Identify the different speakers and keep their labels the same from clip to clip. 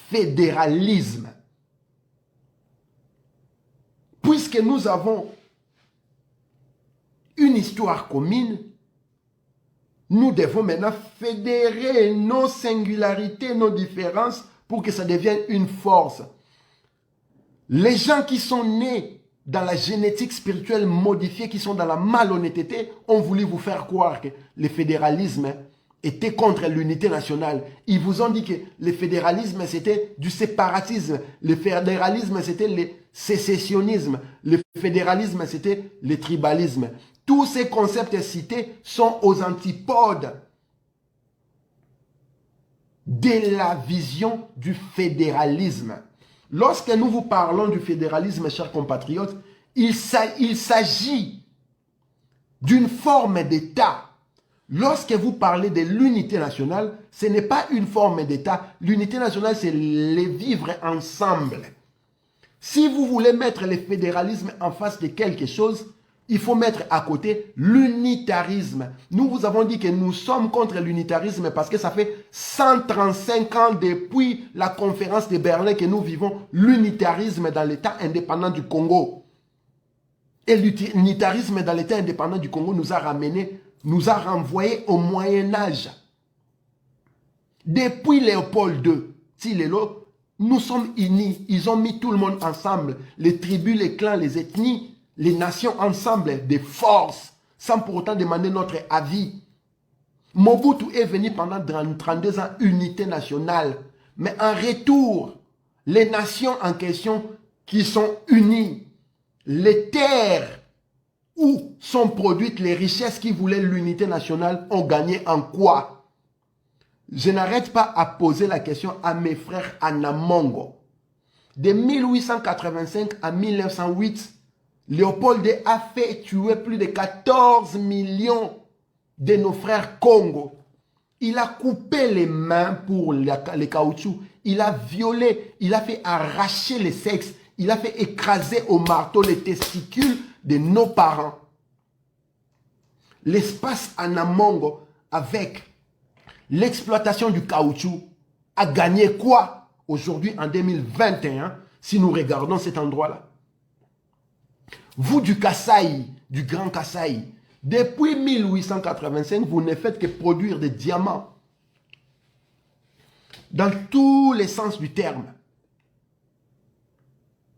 Speaker 1: fédéralisme. Puisque nous avons une histoire commune, nous devons maintenant fédérer nos singularités, nos différences pour que ça devienne une force. Les gens qui sont nés dans la génétique spirituelle modifiée, qui sont dans la malhonnêteté, ont voulu vous faire croire que le fédéralisme était contre l'unité nationale. Ils vous ont dit que le fédéralisme, c'était du séparatisme. Le fédéralisme, c'était le sécessionnisme. Le fédéralisme, c'était le tribalisme. Tous ces concepts cités sont aux antipodes de la vision du fédéralisme. Lorsque nous vous parlons du fédéralisme, chers compatriotes, il s'agit d'une forme d'État. Lorsque vous parlez de l'unité nationale, ce n'est pas une forme d'État. L'unité nationale, c'est les vivre ensemble. Si vous voulez mettre le fédéralisme en face de quelque chose, il faut mettre à côté l'unitarisme. Nous vous avons dit que nous sommes contre l'unitarisme parce que ça fait 135 ans depuis la conférence de Berlin que nous vivons l'unitarisme dans l'État indépendant du Congo. Et l'unitarisme dans l'État indépendant du Congo nous a ramené, nous a renvoyé au Moyen-Âge. Depuis Léopold II, nous sommes unis. Ils ont mis tout le monde ensemble. Les tribus, les clans, les ethnies, les nations ensemble, des forces, sans pour autant demander notre avis. Mobutu est venu pendant 32 ans, unité nationale. Mais en retour, les nations en question qui sont unies, les terres où sont produites les richesses qui voulaient l'unité nationale ont gagné en quoi? Je n'arrête pas à poser la question à mes frères Anamongo. De 1885 à 1908, Léopold II a fait tuer plus de 14 millions de nos frères Congo. Il a coupé les mains pour les caoutchoucs. Il a violé, il a fait arracher les sexes. Il a fait écraser au marteau les testicules de nos parents. L'espace Anamongo, avec l'exploitation du caoutchouc, a gagné quoi aujourd'hui en 2021 si nous regardons cet endroit-là? Vous du Kasaï, du Grand Kasaï, depuis 1885, vous ne faites que produire des diamants. Dans tous les sens du terme.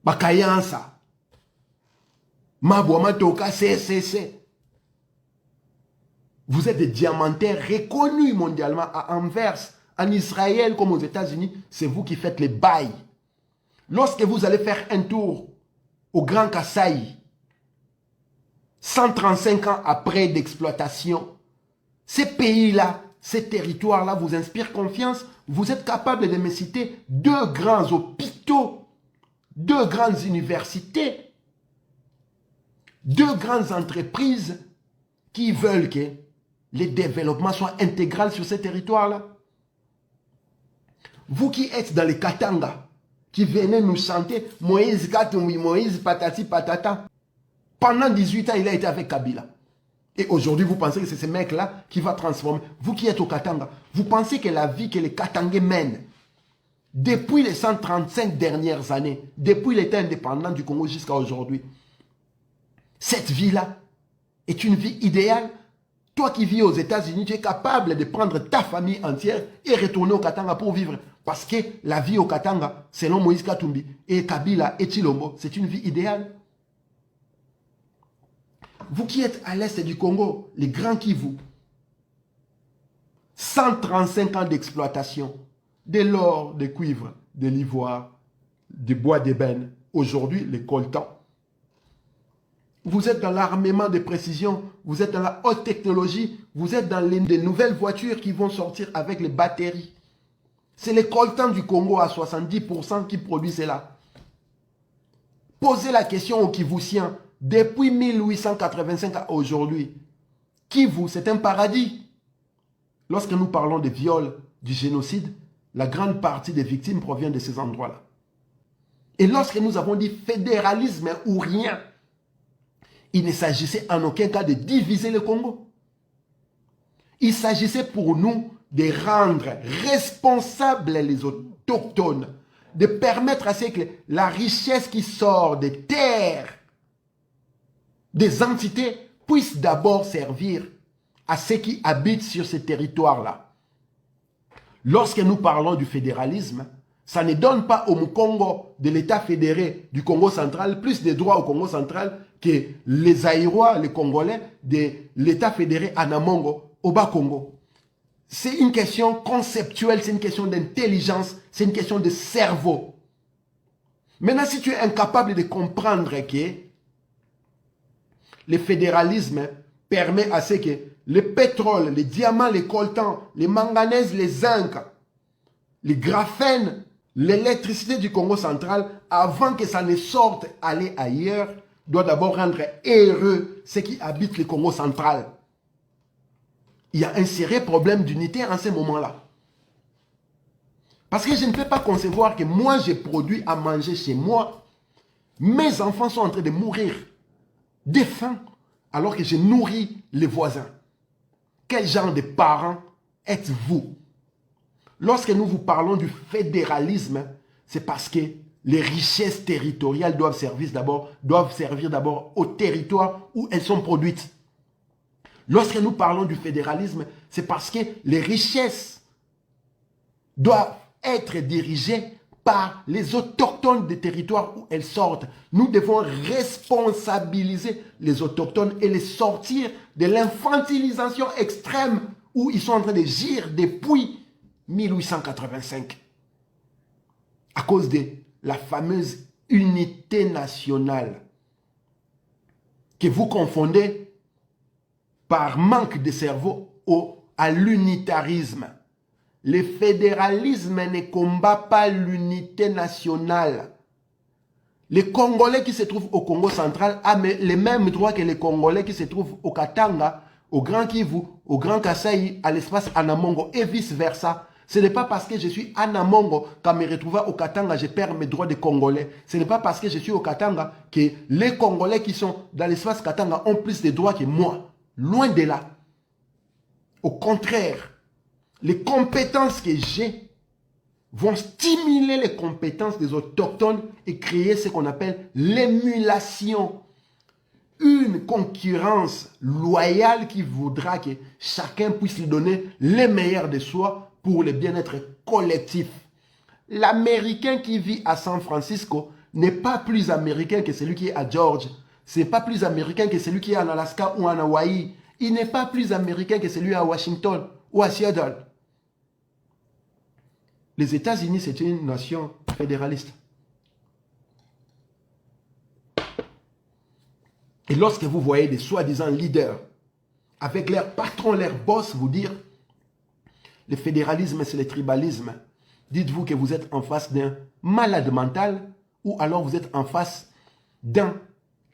Speaker 1: Bakayansa. Mabouamatoka, CCC. Vous êtes des diamantaires reconnus mondialement à Anvers, en Israël comme aux États-Unis. C'est vous qui faites les bails. Lorsque vous allez faire un tour au Grand Kasaï, 135 ans après d'exploitation, ces pays-là, ces territoires-là vous inspirent confiance. Vous êtes capable de me citer 2 grands hôpitaux, 2 grandes universités, 2 grandes entreprises qui veulent que les développements soient intégral sur ces territoires-là. Vous qui êtes dans les Katanga, qui venez nous chanter Moïse Katumbi, Moïse Patati Patata. Pendant 18 ans, il a été avec Kabila. Et aujourd'hui, vous pensez que c'est ce mec-là qui va transformer. Vous qui êtes au Katanga, vous pensez que la vie que les Katangais mènent, depuis les 135 dernières années, depuis l'État indépendant du Congo jusqu'à aujourd'hui, cette vie-là est une vie idéale. Toi qui vis aux États-Unis, tu es capable de prendre ta famille entière et retourner au Katanga pour vivre. Parce que la vie au Katanga, selon Moïse Katumbi et Kabila et Chilombo, c'est une vie idéale. Vous qui êtes à l'est du Congo, les grands Kivu, 135 ans d'exploitation, de l'or, des cuivres, de l'ivoire, du bois d'ébène, aujourd'hui les coltans. Vous êtes dans l'armement de précision, vous êtes dans la haute technologie, vous êtes dans les nouvelles voitures qui vont sortir avec les batteries. C'est les coltans du Congo à 70% qui produisent cela. Posez la question aux Kivusiens. Depuis 1885 à aujourd'hui, Kivu, c'est un paradis. Lorsque nous parlons de viol, du génocide, la grande partie des victimes provient de ces endroits-là. Et lorsque nous avons dit fédéralisme ou rien, il ne s'agissait en aucun cas de diviser le Congo. Il s'agissait pour nous de rendre responsables les autochtones, de permettre à ce que la richesse qui sort des terres, des entités, puisse d'abord servir à ceux qui habitent sur ces territoires-là. Lorsque nous parlons du fédéralisme, ça ne donne pas au Congo de l'État fédéré du Congo central plus de droits au Congo central que les Aïrois, les Congolais de l'État fédéré à Namongo, au Bas-Congo. C'est une question conceptuelle, c'est une question d'intelligence, c'est une question de cerveau. Maintenant, si tu es incapable de comprendre que le fédéralisme permet à ce que le pétrole, les diamants, les coltans, les manganèses, les zinc, les graphènes, l'électricité du Congo central, avant que ça ne sorte aller ailleurs, doit d'abord rendre heureux ceux qui habitent le Congo central. Il y a un sérieux problème d'unité en ce moment-là. Parce que je ne peux pas concevoir que moi, j'ai produit à manger chez moi. Mes enfants sont en train de mourir de faim alors que je nourris les voisins. Quel genre de parents êtes-vous? Lorsque nous vous parlons du fédéralisme, c'est parce que les richesses territoriales doivent servir d'abord au territoire où elles sont produites. Lorsque nous parlons du fédéralisme, c'est parce que les richesses doivent être dirigées par les autochtones des territoires où elles sortent. Nous devons responsabiliser les autochtones et les sortir de l'infantilisation extrême où ils sont en train de gire depuis 1885. À cause de la fameuse unité nationale que vous confondez par manque de cerveau à l'unitarisme. Le fédéralisme ne combat pas l'unité nationale. Les Congolais qui se trouvent au Congo central ont les mêmes droits que les Congolais qui se trouvent au Katanga, au Grand Kivu, au Grand Kasaï, à l'espace Anamongo et vice-versa. Ce n'est pas parce que je suis Anamongo qu'en me retrouvant au Katanga, je perds mes droits de Congolais. Ce n'est pas parce que je suis au Katanga que les Congolais qui sont dans l'espace Katanga ont plus de droits que moi. Loin de là. Au contraire, les compétences que j'ai vont stimuler les compétences des autochtones et créer ce qu'on appelle l'émulation. Une concurrence loyale qui voudra que chacun puisse lui donner le meilleur de soi pour le bien-être collectif. L'Américain qui vit à San Francisco n'est pas plus américain que celui qui est à George. Ce n'est pas plus américain que celui qui est en Alaska ou en Hawaï. Il n'est pas plus américain que celui à Washington ou à Seattle. Les États-Unis, c'est une nation fédéraliste. Et lorsque vous voyez des soi-disant leaders avec leur patron, leur boss vous dire le fédéralisme, c'est le tribalisme, dites-vous que vous êtes en face d'un malade mental ou alors vous êtes en face d'un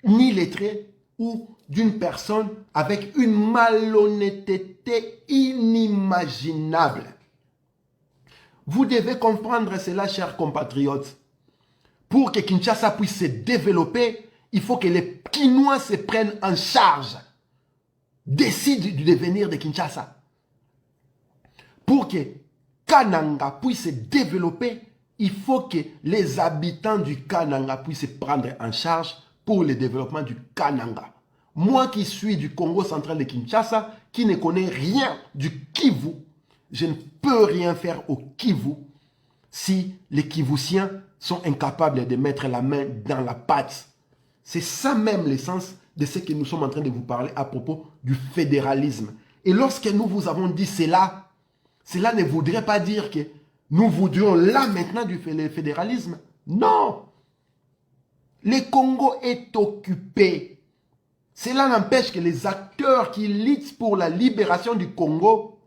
Speaker 1: illettré ou d'une personne avec une malhonnêteté inimaginable. Vous devez comprendre cela, chers compatriotes. Pour que Kinshasa puisse se développer, il faut que les Kinois se prennent en charge, décident du devenir de Kinshasa. Pour que Kananga puisse se développer, il faut que les habitants du Kananga puissent se prendre en charge pour le développement du Kananga. Moi qui suis du Congo central de Kinshasa, qui ne connais rien du Kivu, je ne peux rien faire au Kivu si les Kivusiens sont incapables de mettre la main dans la pâte. C'est ça même l'essence de ce que nous sommes en train de vous parler à propos du fédéralisme. Et lorsque nous vous avons dit cela, cela ne voudrait pas dire que nous voudrions là maintenant du fédéralisme. Non! Le Congo est occupé. Cela n'empêche que les acteurs qui luttent pour la libération du Congo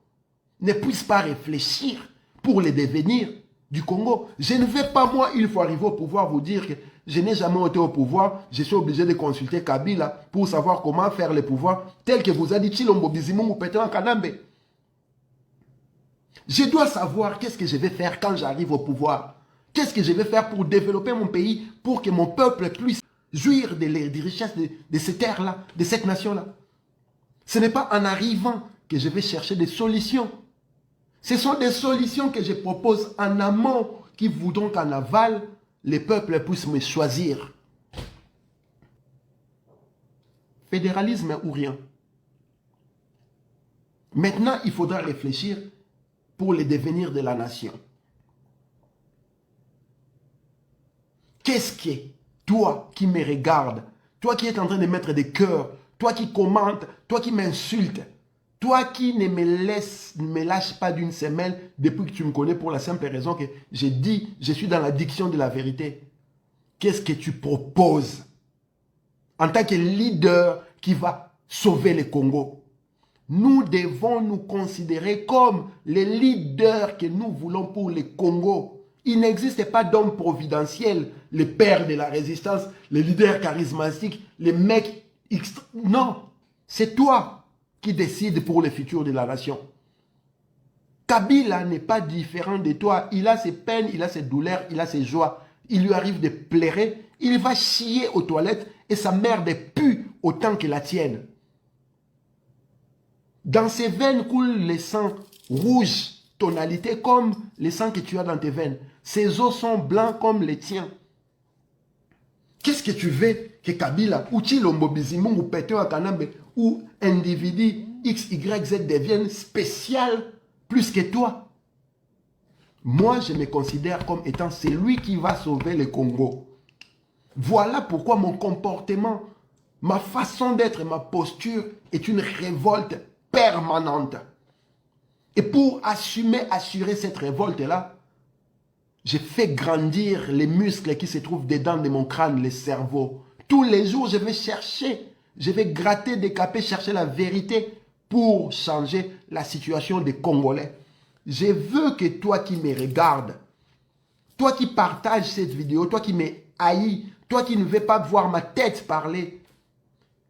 Speaker 1: ne puissent pas réfléchir pour le devenir du Congo. Je ne vais pas, moi, il faut arriver au pouvoir, vous dire que je n'ai jamais été au pouvoir, je suis obligé de consulter Kabila pour savoir comment faire le pouvoir, tel que vous a dit Chilombo Bizimungu Petran Kanambe. Je dois savoir qu'est-ce que je vais faire quand j'arrive au pouvoir. Qu'est-ce que je vais faire pour développer mon pays, pour que mon peuple puisse jouir des richesses de ces terres-là, de cette nation-là. Ce n'est pas en arrivant que je vais chercher des solutions. Ce sont des solutions que je propose en amont, qui voudront qu'en aval, les peuples puissent me choisir. Fédéralisme ou rien. Maintenant, il faudra réfléchir pour le devenir de la nation. Qu'est-ce que toi qui me regardes, toi qui es en train de mettre des cœurs, toi qui commentes, toi qui m'insultes, toi qui ne me lâches pas d'une semelle depuis que tu me connais pour la simple raison que j'ai dit, je suis dans la diction de la vérité. Qu'est-ce que tu proposes en tant que leader qui va sauver le Congo? Nous devons nous considérer comme les leaders que nous voulons pour le Congo. Il n'existe pas d'homme providentiel, les pères de la résistance, les leaders charismatiques, les mecs... Non, c'est toi qui décides pour le futur de la nation. Kabila n'est pas différent de toi. Il a ses peines, il a ses douleurs, il a ses joies. Il lui arrive de pleurer, il va chier aux toilettes et sa merde pue autant que la tienne. Dans ses veines coule le sang rouge, tonalité comme le sang que tu as dans tes veines. Ses os sont blancs comme les tiens. Qu'est-ce que tu veux que Kabila ou Tshilombo Bizimungu ou Pétion Kanambe ou individu X, Y, Z deviennent spécial plus que toi? Moi, je me considère comme étant celui qui va sauver le Congo. Voilà pourquoi mon comportement, ma façon d'être, ma posture est une révolte permanente. Et pour assurer cette révolte-là, j'ai fait grandir les muscles qui se trouvent dedans de mon crâne, le cerveau. Tous les jours, je vais chercher, je vais gratter, décaper, chercher la vérité pour changer la situation des Congolais. Je veux que toi qui me regardes, toi qui partages cette vidéo, toi qui me haïs, toi qui ne veux pas voir ma tête parler,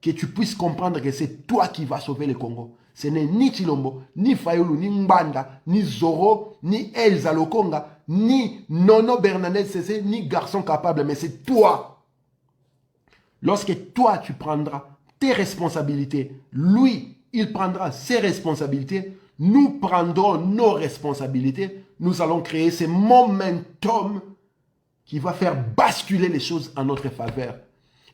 Speaker 1: que tu puisses comprendre que c'est toi qui vas sauver le Congo. Ce n'est ni Tshilombo, ni Fayulu, ni Mbanda, ni Zoro, ni Elsa Lokonga, ni Nono Bernadette Cessé, ni Garçon Capable, mais c'est toi. Lorsque toi, tu prendras tes responsabilités, lui, il prendra ses responsabilités, nous prendrons nos responsabilités, nous allons créer ce momentum qui va faire basculer les choses en notre faveur.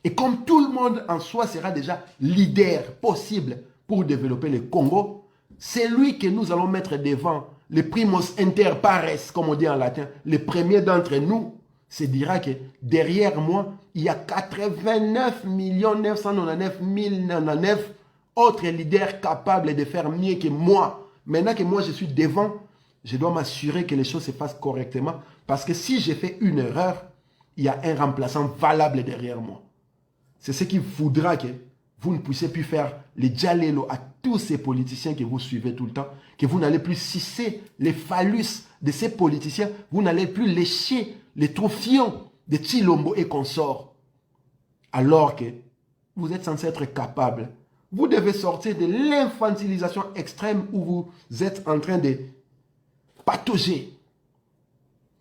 Speaker 1: Et comme tout le monde en soi sera déjà leader possible pour développer le Congo, c'est lui que nous allons mettre devant, le primus inter pares, comme on dit en latin, le premier d'entre nous, se dira que derrière moi, il y a 89 999 099 autres leaders capables de faire mieux que moi. Maintenant que moi je suis devant, je dois m'assurer que les choses se passent correctement, parce que si j'ai fait une erreur, il y a un remplaçant valable derrière moi. C'est ce qui voudra que vous ne puissiez plus faire les djalelo à tous ces politiciens que vous suivez tout le temps, que vous n'allez plus sucer les phallus de ces politiciens, vous n'allez plus lécher les trophillons de Tshilombo et consorts. Alors que vous êtes censé être capable. Vous devez sortir de l'infantilisation extrême où vous êtes en train de patauger.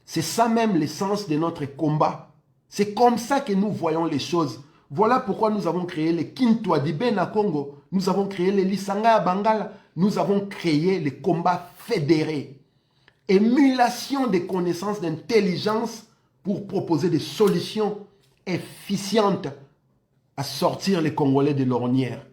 Speaker 1: C'est ça même l'essence de notre combat. C'est comme ça que nous voyons les choses. Voilà pourquoi nous avons créé les Kintwa d'Ibena Congo. Nous avons créé les Lisanga à Bangala. Nous avons créé les combats fédérés. Émulation des connaissances d'intelligence pour proposer des solutions efficientes à sortir les Congolais de l'ornière.